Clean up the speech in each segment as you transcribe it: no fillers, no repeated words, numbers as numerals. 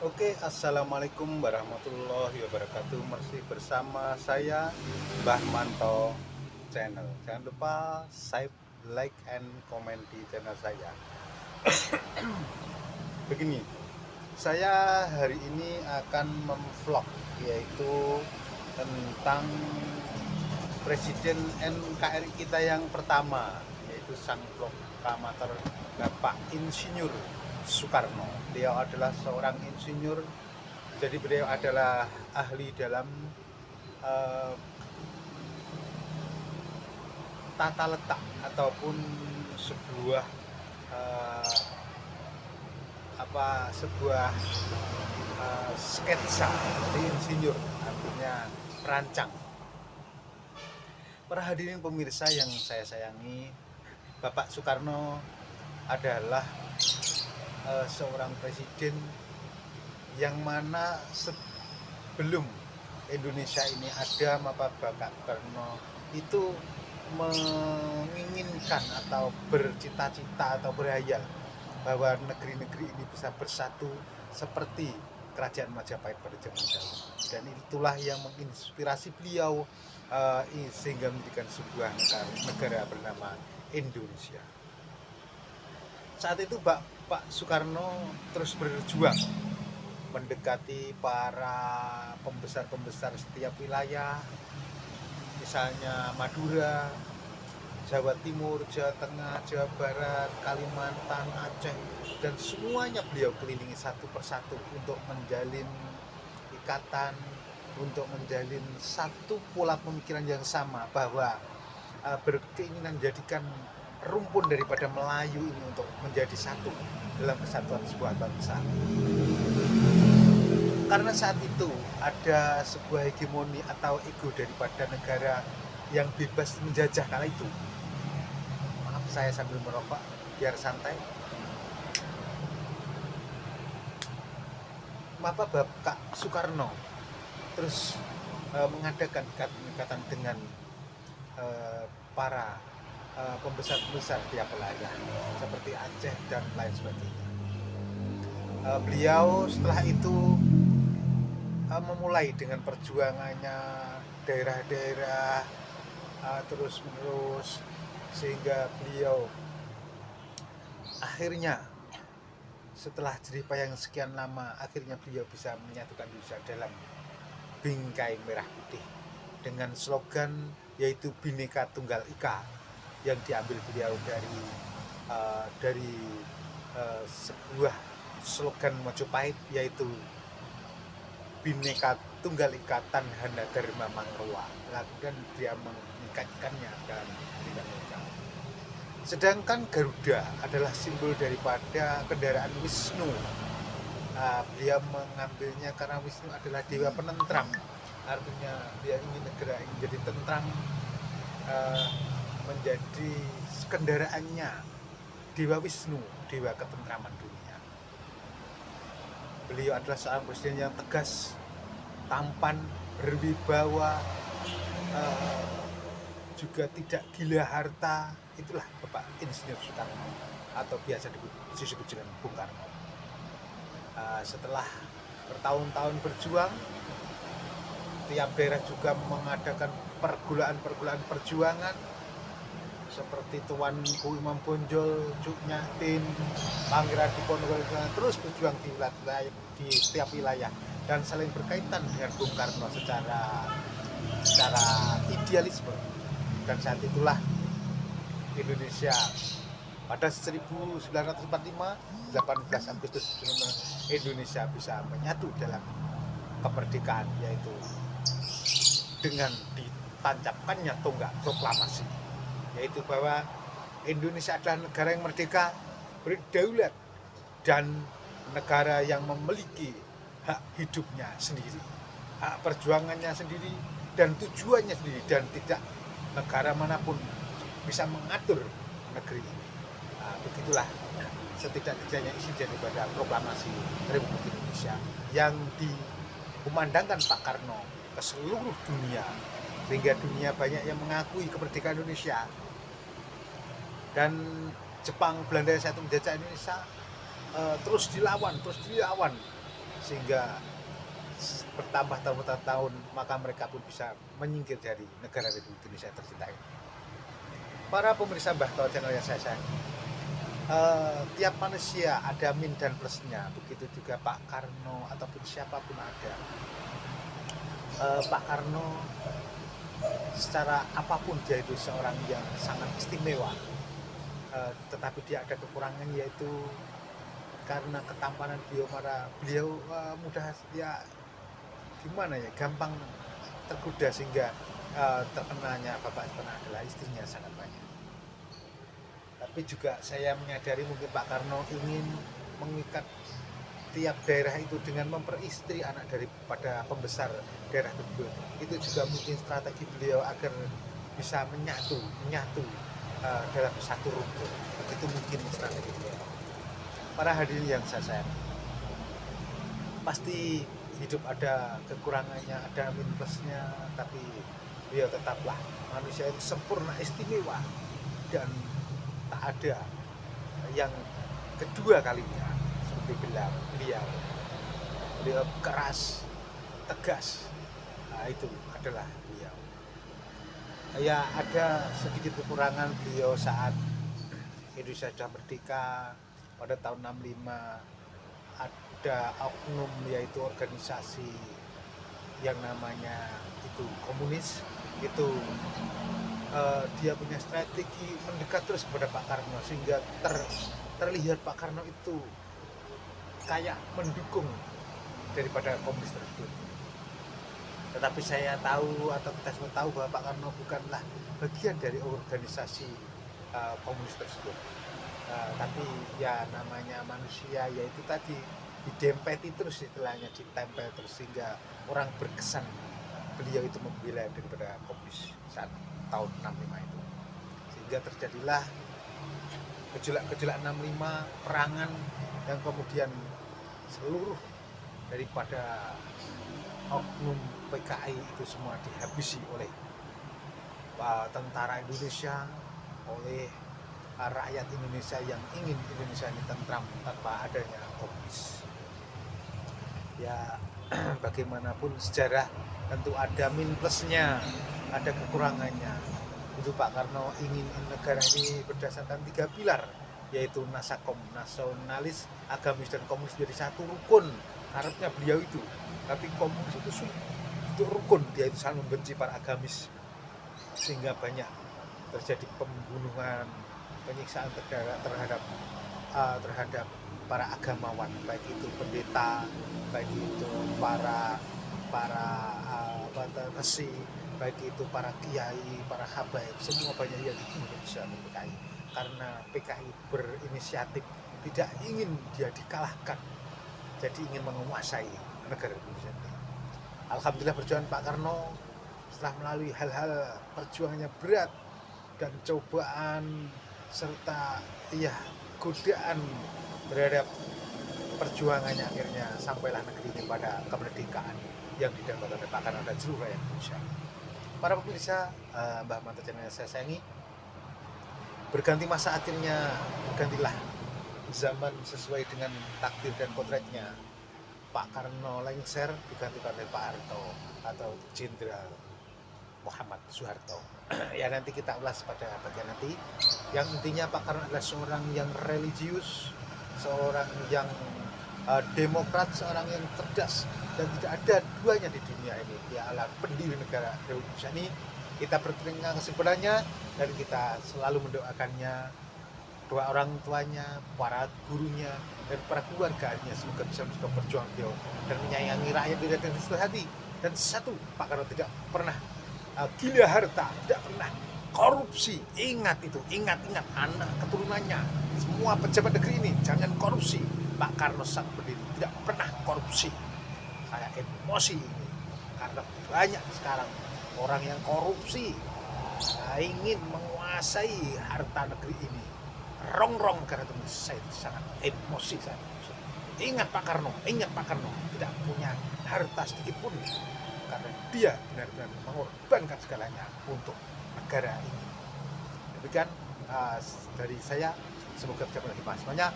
Oke, assalamualaikum warahmatullahi wabarakatuh. Masih bersama saya Mbah Manto Channel. Jangan lupa subscribe, like, and comment di channel saya. Begini, saya hari ini akan memvlog, yaitu tentang Presiden NKRI kita yang pertama, yaitu Sang Proklamator Bapak Insinyur Soekarno. Beliau adalah seorang insinyur, jadi beliau adalah ahli dalam uh, tata letak ataupun sebuah uh, sebuah sketsa dari insinyur, artinya perancang. Para hadirin pemirsa yang saya sayangi, Bapak Soekarno adalah seorang presiden yang mana sebelum Indonesia ini ada, Bapak Soekarno itu menginginkan atau bercita-cita atau berhayal bahwa negeri-negeri ini bisa bersatu seperti kerajaan Majapahit pada zaman dahulu, dan itulah yang menginspirasi beliau sehingga menjadikan sebuah negara bernama Indonesia. Saat itu Pak Soekarno terus berjuang mendekati para pembesar-pembesar setiap wilayah, misalnya Madura, Jawa Timur, Jawa Tengah, Jawa Barat, Kalimantan, Aceh, dan semuanya beliau kelilingi satu persatu untuk menjalin ikatan, untuk menjalin satu pola pemikiran yang sama, bahwa berkeinginan jadikan rumpun daripada Melayu ini untuk menjadi satu dalam kesatuan sebuah bangsa. Karena saat itu ada sebuah hegemoni atau ego daripada negara yang bebas menjajah kala itu. Maaf, saya sambil merokok biar santai. Maka Bapak Soekarno terus mengadakan ikatan dengan para pembesar-pembesar tiap wilayah seperti Aceh dan lain sebagainya. Beliau setelah itu memulai dengan perjuangannya daerah-daerah terus menerus, sehingga beliau akhirnya setelah jerih payah yang sekian lama, akhirnya beliau bisa menyatukan Indonesia dalam bingkai merah putih dengan slogan yaitu Bhinneka Tunggal Ika, yang diambil beliau dari sebuah slogan Majapahit, yaitu Bhinneka Tunggal Ika Tanhana Dharma Mangruwa, dan dia mengikatkannya dalam Bhinneka. Sedangkan Garuda adalah simbol daripada kendaraan Wisnu. Beliau mengambilnya karena Wisnu adalah dewa penentram, artinya dia ingin negara ini menjadi tentram, menjadi kendaraannya dewa Wisnu, dewa ketentraman dunia. Beliau adalah seorang presiden yang tegas, tampan, berwibawa, juga tidak gila harta. Itulah Bapak Insinyur Soekarno, atau biasa disebut dengan Bung Karno. Setelah bertahun-tahun berjuang, tiap daerah juga mengadakan pergulaan-pergulaan perjuangan seperti Tuanku Imam Bonjol, Cuk Nyatin, Pangeran Diponegoro, terus berjuang di setiap wilayah dan saling berkaitan dengan Bung Karno secara idealisme. Dan saat itulah Indonesia pada 1945, 18 Agustus, Indonesia bisa menyatu dalam kemerdekaan, yaitu dengan ditancapkannya tonggak proklamasi, yaitu bahwa Indonesia adalah negara yang merdeka, berdaulat, dan negara yang memiliki hak hidupnya sendiri, hak perjuangannya sendiri, dan tujuannya sendiri, dan tidak negara manapun bisa mengatur negeri ini. Begitulah setidak-tidaknya isi daripada proklamasi Republik Indonesia yang dikumandangkan Pak Karno ke seluruh dunia, sehingga dunia banyak yang mengakui kemerdekaan Indonesia. Dan Jepang, Belanda yang satu menjajah Indonesia terus dilawan sehingga bertambah tahun maka mereka pun bisa menyingkir dari negara Republik Indonesia tercinta ini. Para pemirsa Mbah Tol channel yang saya sayangi, tiap manusia ada min dan plusnya, begitu juga Pak Karno ataupun siapapun ada. Pak Karno secara apapun dia itu seorang yang sangat istimewa, tetapi dia ada kekurangan, yaitu karena ketampanan beliau mudah ya gimana ya, gampang tergoda, sehingga terkenanya Bapak Soekarno adalah istrinya sangat banyak. Tapi juga saya menyadari mungkin Pak Karno ingin mengikat tiap daerah itu dengan memperistri anak daripada pembesar daerah tersebut. Itu juga mungkin strategi beliau agar bisa menyatu dalam satu rukun. Itu mungkin strategi beliau. Para hadirin yang saya sayangi, pasti hidup ada kekurangannya, ada minus plusnya, tapi beliau tetaplah manusia yang sempurna, istimewa, dan tak ada yang kedua kalinya seperti beliau keras, tegas. Nah, itu adalah beliau. Ya, ada sedikit kekurangan beliau saat Indonesia sudah merdeka pada tahun 65. Ada oknum, yaitu organisasi yang namanya itu komunis, itu dia punya strategi mendekat terus kepada Pak Karno, sehingga terlihat Pak Karno itu kayak mendukung daripada komunis tersebut. Tetapi saya tahu, atau kita semua tahu, bahwa Pak Karno bukanlah bagian dari organisasi komunis tersebut. Tapi ya namanya manusia, yaitu tadi didempeti terus, istilahnya ditempel terus, sehingga orang berkesan beliau itu membela daripada komunis saat tahun 65 itu, sehingga terjadilah gejolak 65, perangan, dan kemudian seluruh daripada oknum PKI itu semua dihabisi oleh tentara Indonesia, oleh rakyat Indonesia yang ingin Indonesia ini tentram tanpa adanya komunis. Ya, bagaimanapun sejarah tentu ada min plusnya, ada kekurangannya. Itu Pak Karno ingin negara ini berdasarkan 3 pilar, yaitu nasakom, nasionalis, agamis, dan komunis jadi satu rukun. Harapnya beliau itu, tapi komunis itu rukun, dia itu saling membenci para agamis, sehingga banyak terjadi pembunuhan, penyiksaan terhadap para agamawan, baik itu pendeta, baik itu para resi, baik itu para kiai, para habaib, semua banyak yang Indonesia PKI, karena PKI berinisiatif, tidak ingin dia dikalahkan, jadi ingin menguasai negara Indonesia. Alhamdulillah perjuangan Pak Karno setelah melalui hal-hal perjuangannya berat dan cobaan serta godaan terhadap perjuangannya, akhirnya sampailah negeri ini pada kemerdekaan yang didapatkan oleh Pak Karno dan seluruh rakyat Indonesia. Para pemirsa Mbah Manto channel yang saya sayangi, berganti masa akhirnya bergantilah zaman sesuai dengan takdir dan kodratnya. Pak Karno lengser digantikan oleh Pak Harto atau Jenderal Muhammad Soeharto. Ya, nanti kita ulas pada bagian nanti. Yang intinya Pak Karno adalah seorang yang religius, seorang yang demokrat, seorang yang cerdas, dan tidak ada duanya di dunia ini. Dia adalah pendiri negara Republik Indonesia ini. Kita berterima kasih kepadanya dan kita selalu mendoakannya, doa orang tuanya, para gurunya, dan para keluarganya semoga bisa berjuang beliau dan menyayangi rakyat dengan seluruh hati. Dan satu, Pak Karno tidak pernah gila harta, tidak pernah korupsi. Ingat itu, ingat anak keturunannya, semua pejabat negeri ini jangan korupsi. Pak Karno sang pendiri tidak pernah korupsi. Saya emosi ini karena banyak sekarang orang yang korupsi, ingin menguasai harta negeri ini. Rongrong karena itu saya sangat emosi saya. Ingat Pak Karno tidak punya harta sedikit pun, karena dia benar-benar mengorbankan segalanya untuk negara ini. Demikian dari saya, semoga bisa bermanfaat semuanya.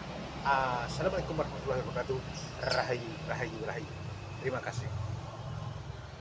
Assalamualaikum warahmatullahi wabarakatuh. Rahayu, rahayu, rahayu. Terima kasih.